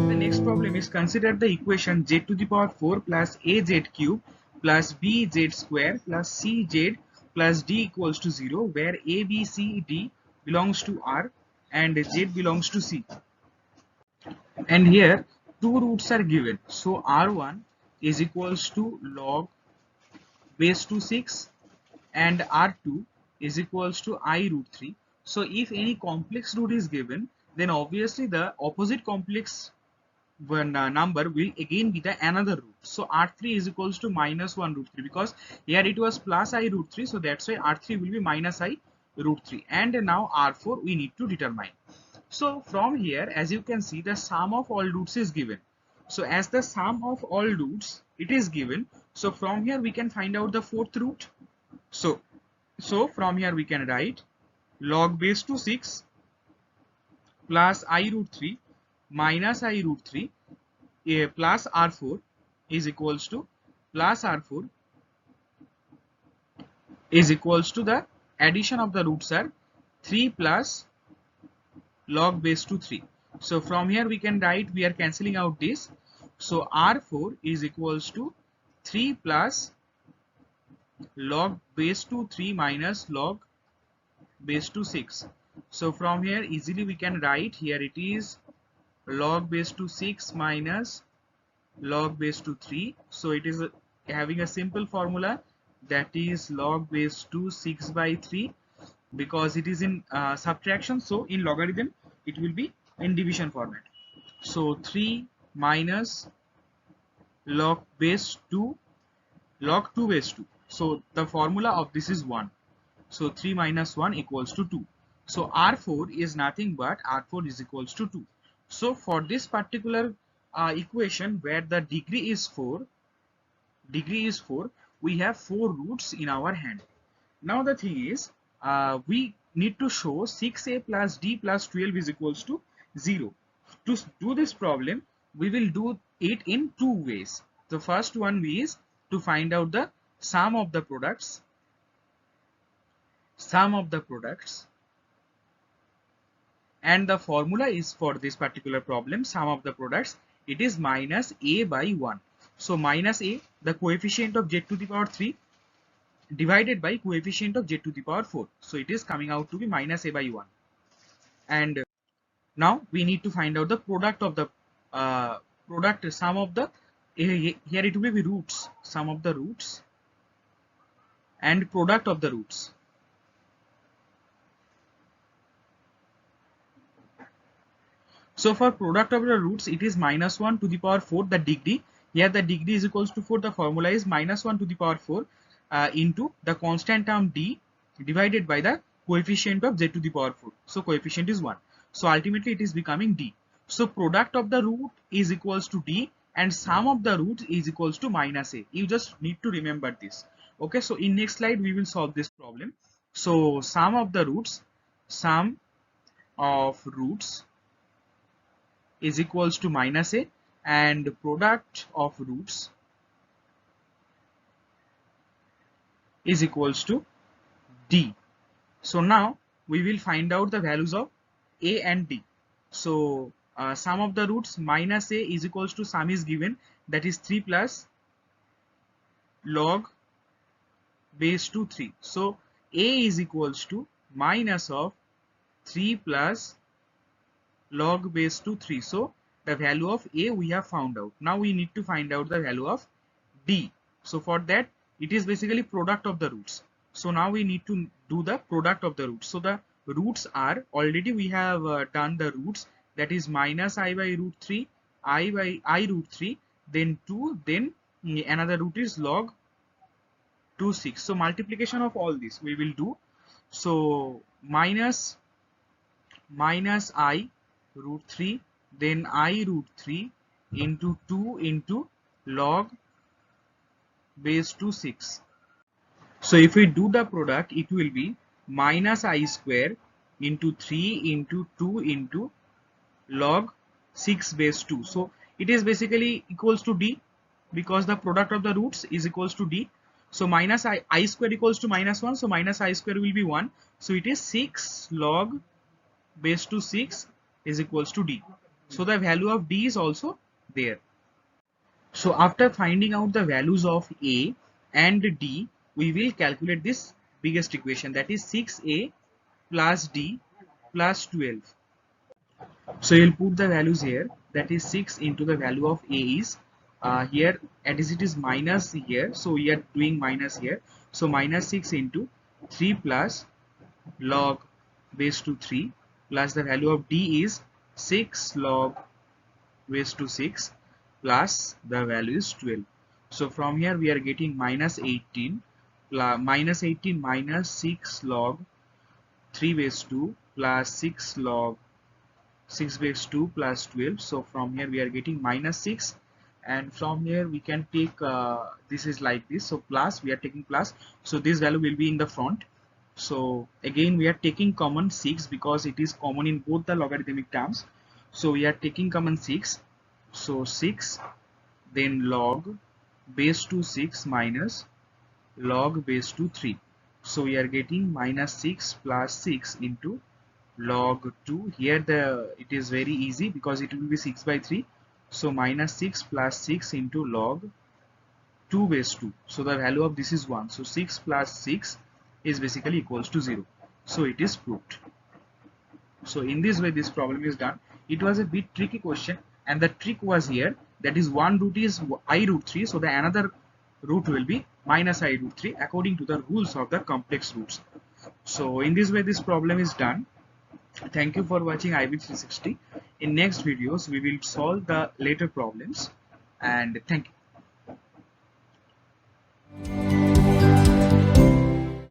The next problem is, consider the equation z to the power 4 plus az cube plus bz square plus cz plus d equals to 0, where a, b, c, d belongs to R and z belongs to C. And here two roots are given. So R1 is equals to log base to 6 and R2 is equals to I root 3. So if any complex root is given, then obviously the opposite complex number will again be the another root. So R3 is equals to minus 1 root 3, because here it was plus I root 3, so that's why R3 will be minus I root 3. And now R4 we need to determine. So from here, as you can see, the sum of all roots is given. So as the sum of all roots it is given, so from here we can find out the fourth root. So from here we can write log base to 6 plus I root 3 minus I root 3 plus R4 is equals to the addition of the roots are 3 plus log base to 3. So from here we can write, we are cancelling out this. So R4 is equals to 3 plus log base to 3 minus log base to 6. So from here easily we can write, here it is log base to 6 minus log base to 3. So it is having a simple formula, that is log base to 6 by 3, because it is in subtraction, so in logarithm it will be in division format. So 3 minus log base to log 2 base 2. So the formula of this is 1. So 3 minus 1 equals to 2. So R4 is nothing but R4 is equals to 2. So for this particular equation where the degree is 4, we have 4 roots in our hand. Now the thing is, we need to show 6a plus d plus 12 is equals to 0. To do this problem, we will do it in two ways. The first one is to find out the sum of the products, and the formula is, for this particular problem, sum of the products, it is minus a by 1. So minus a, the coefficient of z to the power 3, divided by coefficient of z to the power 4. So it is coming out to be minus a by 1. And now we need to find out the product of the sum of the, here it will be roots, sum of the roots and product of the roots. So for product of the roots, it is minus 1 to the power 4, the degree. Here the degree is equals to 4. The formula is minus 1 to the power 4 into the constant term d divided by the coefficient of z to the power 4. So coefficient is 1. So ultimately it is becoming d. So product of the root is equals to d and sum of the roots is equals to minus a. You just need to remember this. Okay, so in next slide we will solve this problem. So sum of roots is equals to minus a, and product of roots is equals to d. So now we will find out the values of a and d. So sum of the roots, minus a is equals to, sum is given, that is 3 plus log base to 3. So a is equals to minus of 3 plus log base to 3. So the value of a we have found out. Now we need to find out the value of d. So for that, it is basically product of the roots. So now we need to do the product of the roots. So the roots are, already we have done the roots, that is minus I by root 3, I by I root 3, then 2, then another root is log 2 6. So multiplication of all this we will do. So minus I root 3, then I root 3 into 2 into log base to 6. So if we do the product, it will be minus I square into 3 into 2 into log 6 base 2. So it is basically equals to d, because the product of the roots is equals to d. So minus I square equals to minus 1, so minus I square will be 1. So it is 6 log base to 6 is equals to d. So the value of d is also there. So after finding out the values of a and d, we will calculate this biggest equation, that is 6a plus d plus 12. So you'll put the values here, that is 6 into the value of a is here, as it is minus here, so we are doing minus here. So minus 6 into 3 plus log base to 3 plus the value of d is 6 log base to 6 plus the value is 12. So from here we are getting minus 18 minus 18 minus 6 log 3 base 2 plus 6 log 6 base 2 plus 12. So from here we are getting minus 6, and from here we can take this is like this, so plus we are taking plus, so this value will be in the front. So again we are taking common 6 because it is common in both the logarithmic terms. So we are taking common 6, so 6 then log base to 6 minus log base to 3. So we are getting minus 6 plus 6 into log 2. Here it is very easy because it will be 6 by 3. So minus 6 plus 6 into log 2 base 2. So the value of this is 1. So 6 plus 6 is basically equals to 0. So it is proved. So in this way this problem is done. It was a bit tricky question, and the trick was here, that is one root is I root 3, so the another root will be minus I root 3 according to the rules of the complex roots. So in this way this problem is done. Thank you for watching IB360. In next videos we will solve the later problems, and thank you.